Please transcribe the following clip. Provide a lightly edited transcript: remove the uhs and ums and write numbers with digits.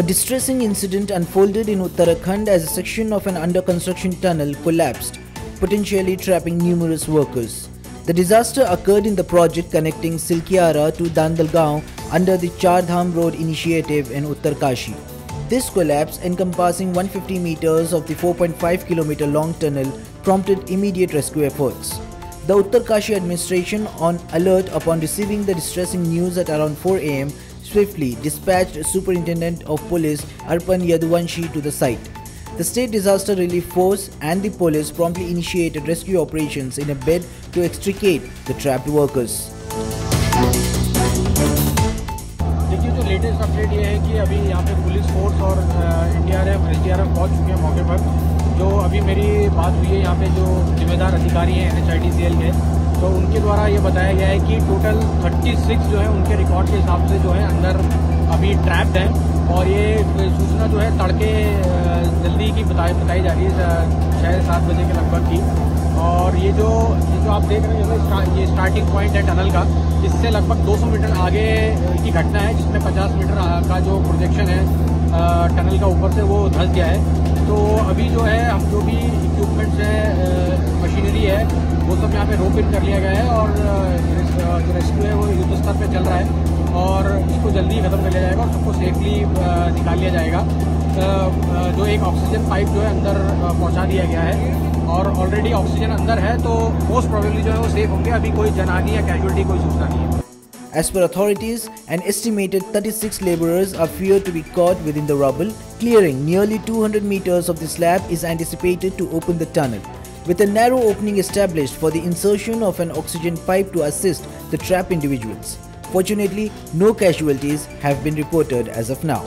A distressing incident unfolded in Uttarakhand as a section of an under-construction tunnel collapsed, potentially trapping numerous workers. The disaster occurred in the project connecting Silkyara to Dandalgaon under the Char Dham Road initiative in Uttarkashi. This collapse, encompassing 150 meters of the 4.5 kilometer long tunnel, prompted immediate rescue efforts. The Uttarkashi administration, on alert upon receiving the distressing news at around 4 am, swiftly dispatched Superintendent of Police Arpan Yaduvanshi to the site. The State Disaster Relief Force and the police promptly initiated rescue operations in a bid to extricate the trapped workers. देखिए, जो latest update ये है कि अभी यहाँ पे police force और SDRF पहुँच चुके हैं मौके पर। जो अभी मेरी बात हुई है यहाँ पे जो जिम्मेदार अधिकारी हैं NHIDCL के, तो उनके द्वारा ये बताया गया है कि टोटल 36 जो है उनके रिकॉर्ड के हिसाब से जो है अंदर अभी ट्रैप्ड हैं। और ये सूचना जो है तड़के जल्दी की बताई जा रही है 6-7 बजे के लगभग की। और ये जो आप देख रहे हैं ये स्टार्टिंग पॉइंट है टनल का, इससे लगभग 200 मीटर आगे की घटना है, जिसमें 50 मीटर का जो प्रोजेक्शन है टनल का ऊपर से वो धंस गया है। तो अभी जो है हम जो भी इक्विपमेंट्स है, मशीनरी है, वो सब यहाँ पे रोप इन कर लिया गया है और जो रेस्क्यू है वो युद्ध स्तर पे चल रहा है और इसको जल्दी खत्म कर लिया जाएगा और सबको सेफली निकाल लिया जाएगा। जो एक ऑक्सीजन पाइप जो है अंदर पहुँचा दिया गया है और ऑलरेडी ऑक्सीजन अंदर है, तो मोस्ट प्रोबेबली जो है वो सेफ होंगे। अभी कोई जनहानि या कैजुअल्टी कोई सूचना नहीं है। As per authorities, an estimated 36 laborers are feared to be caught within the rubble. Clearing nearly 200 meters of the slab is anticipated to open the tunnel, with a narrow opening established for the insertion of an oxygen pipe to assist the trapped individuals. Fortunately, no casualties have been reported as of now.